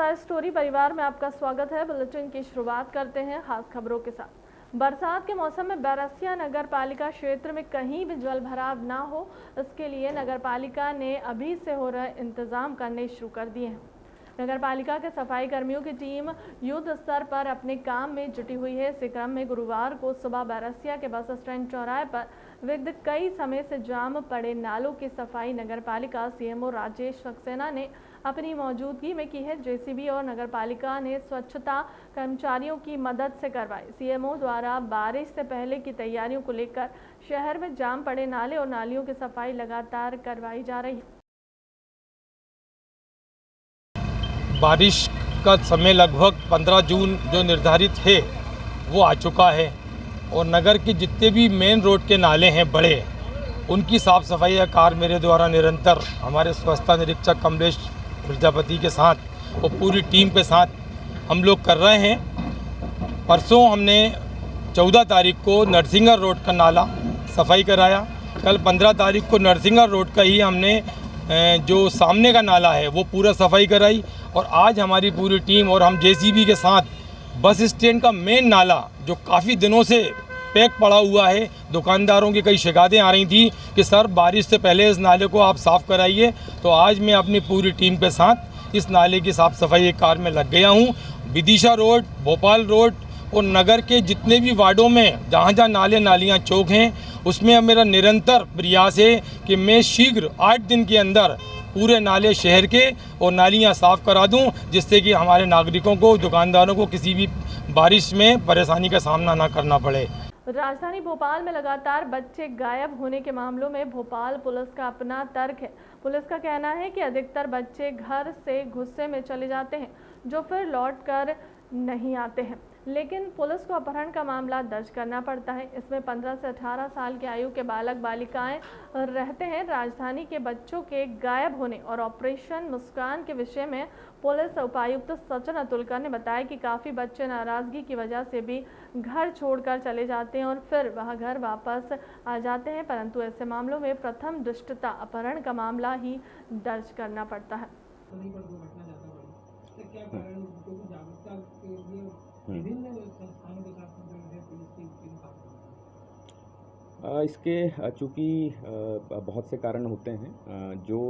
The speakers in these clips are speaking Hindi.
नमस्कार, स्टोरी परिवार में आपका स्वागत है। बुलेटिन की शुरुआत करते हैं खास खबरों के साथ। बरसात के मौसम में बैरसिया नगर पालिका क्षेत्र में कहीं भी जल भराव ना हो, इसके लिए नगर पालिका ने अभी से हो रहे इंतजाम करने शुरू कर दिए हैं। नगर पालिका के सफाई कर्मियों की टीम युद्ध स्तर पर अपने काम में जुटी हुई है। इसी क्रम में गुरुवार को सुबह बैरसिया के बस स्टैंड चौराहे पर विगत कई समय से जाम पड़े नालों की सफाई नगर पालिका सीएमओ राजेश सक्सेना ने अपनी मौजूदगी में की है। जेसीबी और नगर पालिका ने स्वच्छता कर्मचारियों की मदद से करवाई। सीएमओ द्वारा बारिश से पहले की तैयारियों को लेकर शहर में जाम पड़े नाले और नालियों की सफाई लगातार करवाई जा रही है। बारिश का समय लगभग 15 जून जो निर्धारित है वो आ चुका है और नगर के जितने भी मेन रोड के नाले हैं बड़े, उनकी साफ़ सफाई का कार्य मेरे द्वारा निरंतर हमारे स्वच्छता निरीक्षक कमलेश प्रजापति के साथ और पूरी टीम के साथ हम लोग कर रहे हैं। परसों हमने 14 तारीख को नरसिंगर रोड का नाला सफाई कराया। कल 15 तारीख को नरसिंगर रोड का ही हमने जो सामने का नाला है वो पूरा सफाई कराई और आज हमारी पूरी टीम और हम जेसीबी के साथ बस स्टैंड का मेन नाला जो काफ़ी दिनों से पैक पड़ा हुआ है, दुकानदारों की कई शिकायतें आ रही थी कि सर बारिश से पहले इस नाले को आप साफ़ कराइए, तो आज मैं अपनी पूरी टीम के साथ इस नाले की साफ़ सफाई कार्य में लग गया हूँ। विदिशा रोड, भोपाल रोड और नगर के जितने भी वार्डों में जहाँ जहाँ नाले नालियाँ चौक हैं, उसमें अब मेरा निरंतर प्रयास है कि मैं शीघ्र 8 दिन के अंदर पूरे नाले शहर के और नालियाँ साफ़ करा दूं, जिससे कि हमारे नागरिकों को, दुकानदारों को किसी भी बारिश में परेशानी का सामना ना करना पड़े। राजधानी भोपाल में लगातार बच्चे गायब होने के मामलों में भोपाल पुलिस का अपना तर्क है। पुलिस का कहना है कि अधिकतर बच्चे घर से गुस्से में चले जाते हैं, जो फिर लौट कर नहीं आते हैं, लेकिन पुलिस को अपहरण का मामला दर्ज करना पड़ता है। इसमें 15 से 18 साल की आयु के बालक बालिकाएं रहते हैं। राजधानी के बच्चों के गायब होने और ऑपरेशन मुस्कान के विषय में पुलिस उपायुक्त सचिन अतुलकर ने बताया कि काफ़ी बच्चे नाराज़गी की वजह से भी घर छोड़कर चले जाते हैं और फिर वह घर वापस आ जाते हैं, परंतु ऐसे मामलों में प्रथम दृष्टता अपहरण का मामला ही दर्ज करना पड़ता है। इसके चूँकि बहुत से कारण होते हैं जो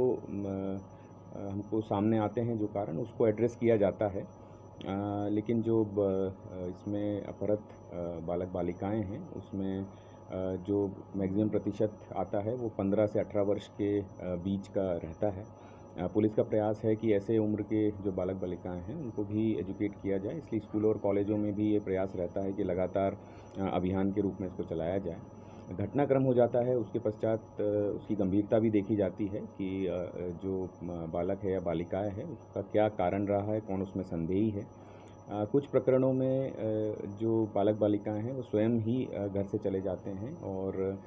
हमको सामने आते हैं, जो कारण उसको एड्रेस किया जाता है, लेकिन जो इसमें अपहृत बालक बालिकाएं हैं उसमें जो मैक्सिमम प्रतिशत आता है वो 15 से 18 वर्ष के बीच का रहता है। पुलिस का प्रयास है कि ऐसे उम्र के जो बालक बालिकाएं हैं उनको भी एजुकेट किया जाए, इसलिए स्कूलों और कॉलेजों में भी ये प्रयास रहता है कि लगातार अभियान के रूप में इसको चलाया जाए। घटनाक्रम हो जाता है, उसके पश्चात उसकी गंभीरता भी देखी जाती है कि जो बालक है या बालिकाएं है उसका क्या कारण रहा है, कौन उसमें संदेही है। कुछ प्रकरणों में जो बालक बालिकाएं हैं वो स्वयं ही घर से चले जाते हैं और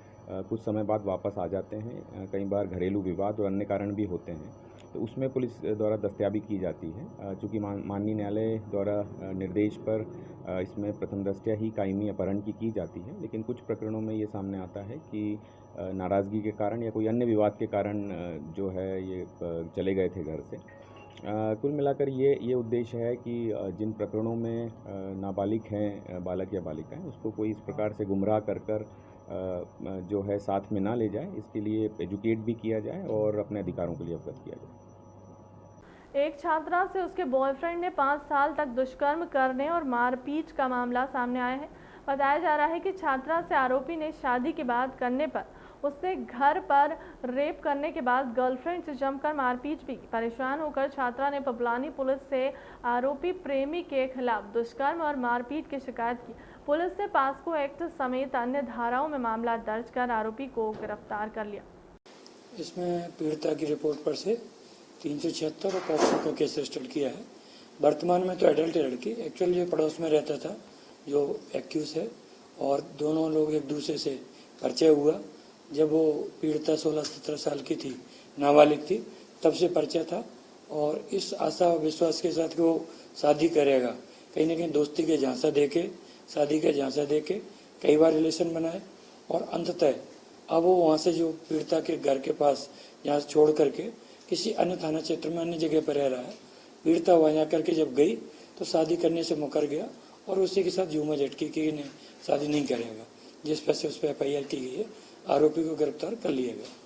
कुछ समय बाद वापस आ जाते हैं। कई बार घरेलू विवाद और अन्य कारण भी होते हैं, तो उसमें पुलिस द्वारा दस्तयाबी की जाती है। चूँकि माननीय न्यायालय द्वारा निर्देश पर इसमें प्रथम दृष्टया ही कायमी अपहरण की जाती है, लेकिन कुछ प्रकरणों में ये सामने आता है कि नाराज़गी के कारण या कोई अन्य विवाद के कारण जो है ये चले गए थे घर से। कुल मिलाकर ये उद्देश्य है कि जिन प्रकरणों में नाबालिग हैं बालक या बालिकाएं, उसको कोई इस प्रकार से गुमराह कर जो है साथ में ना ले जाए, इसके लिए एजुकेट भी किया जाए और अपने अधिकारों के लिए अवगत किया जाए। एक छात्रा से उसके बॉयफ्रेंड ने 5 साल तक दुष्कर्म करने और मारपीट का मामला सामने आया है। बताया जा रहा है कि छात्रा से आरोपी ने शादी की बात करने पर उससे घर पर रेप करने के बाद गर्लफ्रेंड से जमकर मारपीट भी की। परेशान होकर छात्रा ने पपलानी पुलिस से आरोपी प्रेमी के खिलाफ दुष्कर्म और मारपीट की शिकायत की। पुलिस ने पास्को एक्ट समेत अन्य धाराओं में मामला दर्ज कर आरोपी को गिरफ्तार कर लिया। इसमें पीड़िता की रिपोर्ट पर से 376 और पॉक्सो का केस रजिस्टर किया है। वर्तमान में तो एडल्ट है लड़की, एक्चुअली ये पड़ोस में रहता था जो एक्यूज है, और दोनों लोग एक दूसरे से परिचय हुआ जब वो पीड़िता 16-17 साल की थी, नाबालिग थी, तब से परिचय था और इस आशा और विश्वास के साथ कि वो शादी करेगा, कहीं ना कहीं दोस्ती के झांसा देके, शादी के झांसा देके कई बार रिलेशन बनाए और अंततः अब वो वहाँ से जो पीड़िता के घर के पास यहाँ छोड़ करके किसी अन्य थाना क्षेत्र में अन्य जगह पर रह रहा है, पीड़िता वहाँ करके जब गई तो शादी करने से मुकर गया और उसी के साथ झूमा झटकी कि नहीं शादी नहीं करेगा, जिस पर से उस पर FIR की गई है। आरोपी को गिरफ्तार कर लिया गया।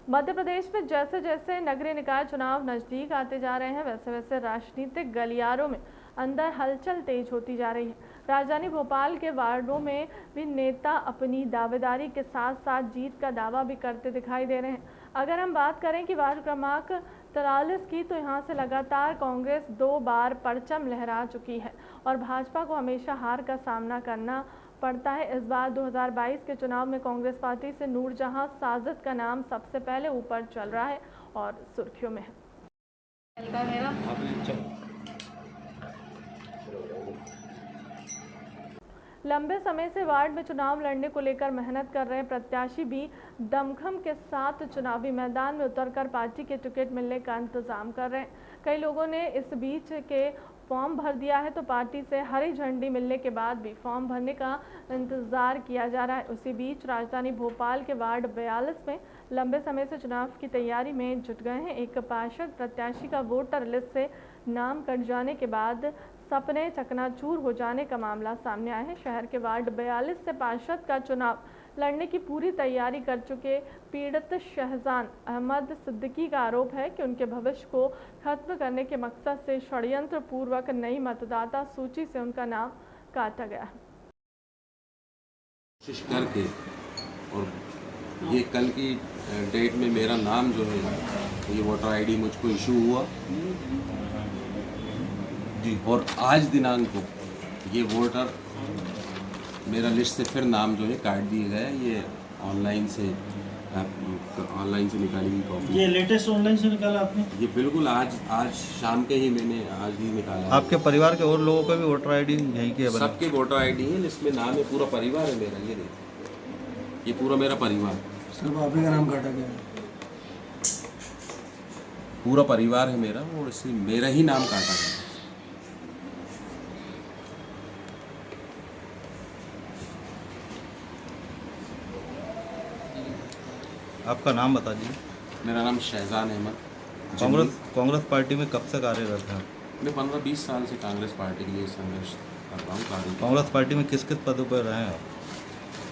मध्य प्रदेश में जैसे जैसे नगरीय निकाय चुनाव नजदीक आते जा रहे हैं वैसे वैसे राजनीतिक गलियारों में अंदर हलचल तेज होती जा रही है। राजधानी भोपाल के वार्डों में भी नेता अपनी दावेदारी के साथ साथ जीत का दावा भी करते दिखाई दे रहे हैं। अगर हम बात करें कि वार्ड क्रमांक 43 की, तो यहाँ से लगातार कांग्रेस 2 बार परचम लहरा चुकी है और भाजपा को हमेशा हार का सामना करना पड़ता है। इस बार 2022 के चुनाव में कांग्रेस पार्टी से नूरजहां साजिद का नाम सबसे पहले ऊपर चल रहा है और सुर्खियों में है। लंबे समय से वार्ड में चुनाव लड़ने को लेकर मेहनत कर रहे प्रत्याशी भी दमखम के साथ चुनावी मैदान में उतरकर पार्टी के टिकट मिलने का इंतजाम कर रहे हैं। कई लोगों ने इस बीच के फॉर्म भर दिया है, तो पार्टी से हरी झंडी मिलने के बाद भी फॉर्म भरने का इंतजार किया जा रहा है। उसी बीच राजधानी भोपाल के वार्ड 42 में लंबे समय से चुनाव की तैयारी में जुट गए हैं। एक पार्षद प्रत्याशी का वोटर लिस्ट से नाम कट जाने के बाद सपने चकनाचूर हो जाने का मामला सामने आया है। शहर के वार्ड 42 से पार्षद का चुनाव लड़ने की पूरी तैयारी कर चुके पीड़ित शहजान अहमद सिद्दीकी का आरोप है कि उनके भविष्य को खत्म करने के मकसद से षड्यंत्र पूर्वक नई मतदाता सूची से उनका नाम काटा गया है। कोशिश करके और ये कल की डेट में मेरा नाम जो है ये वोटर आईडी मुझको इशू हुआ जी, और आज दिनांक को ये वोटर मेरा लिस्ट से फिर नाम जो है काट दिए गए। ये ऑनलाइन से निकाली हुई कॉपी। ये लेटेस्ट ऑनलाइन से निकाला आपने? ये बिल्कुल आज शाम के ही मैंने आज ही निकाला। आपके परिवार के और लोगों का भी वोटर आईडी यहीं की है? सबके वोटर आईडी है, लिस्ट में नाम है, पूरा परिवार है मेरा। ये देखिए, ये पूरा मेरा परिवार। सिर्फ आप ही का नाम काटा गया? पूरा परिवार है मेरा और इसमें मेरा ही नाम काटा गया। आपका नाम बता दीजिए। मेरा नाम शहजान अहमद। कांग्रेस पार्टी में कब से कार्यरत हैं? मैं 15-20 साल से कांग्रेस पार्टी के लिए संघर्ष कर रहा हूँ। कांग्रेस पार्टी में किस किस पदों पर रहे हैं आप?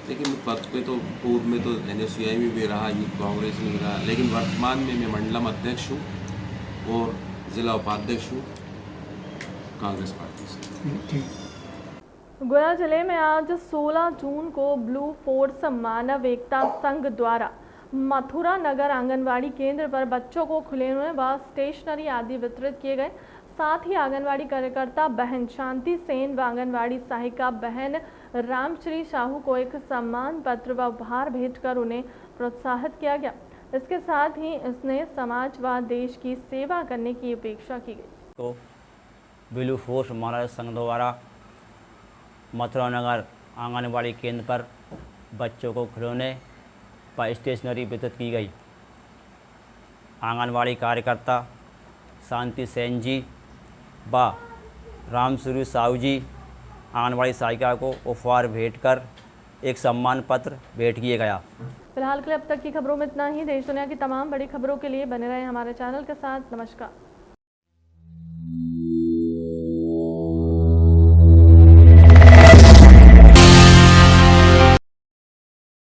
लेकिन पद पे तो पूर्व में तो NSUI में भी रहा, यूथ कांग्रेस में भी रहा, लेकिन वर्तमान में मैं मंडलम अध्यक्ष हूँ और ज़िला उपाध्यक्ष हूँ कांग्रेस पार्टी से। गुना जिले में आज 16 जून को ब्लू फोर्स मानव एकता संघ द्वारा मथुरा नगर आंगनवाड़ी केंद्र पर बच्चों को खिलौने व स्टेशनरी आदि वितरित किए गए। साथ ही आंगनवाड़ी कार्यकर्ता बहन शांति सेन व आंगनवाड़ी सहायिका बहन रामश्री साहू को एक सम्मान पत्र व उपहार भेंटकर उन्हें प्रोत्साहित किया गया। इसके साथ ही इसने समाज व देश की सेवा करने की अपेक्षा की गई। तो ब्लू फोर्स मानव संघ द्वारा मथुरा नगर आंगनवाड़ी केंद्र पर बच्चों को खिलौने व स्टेशनरी वितरित की गई। आंगनवाड़ी कार्यकर्ता शांति सेन जी व रामश्री साहू जी आंगनवाड़ी सहायिका को उपहार भेंटकर एक सम्मान पत्र भेंट किया गया। फिलहाल के लिए अब तक की खबरों में इतना ही। देश दुनिया की तमाम बड़ी खबरों के लिए बने रहें हमारे चैनल के साथ। नमस्कार।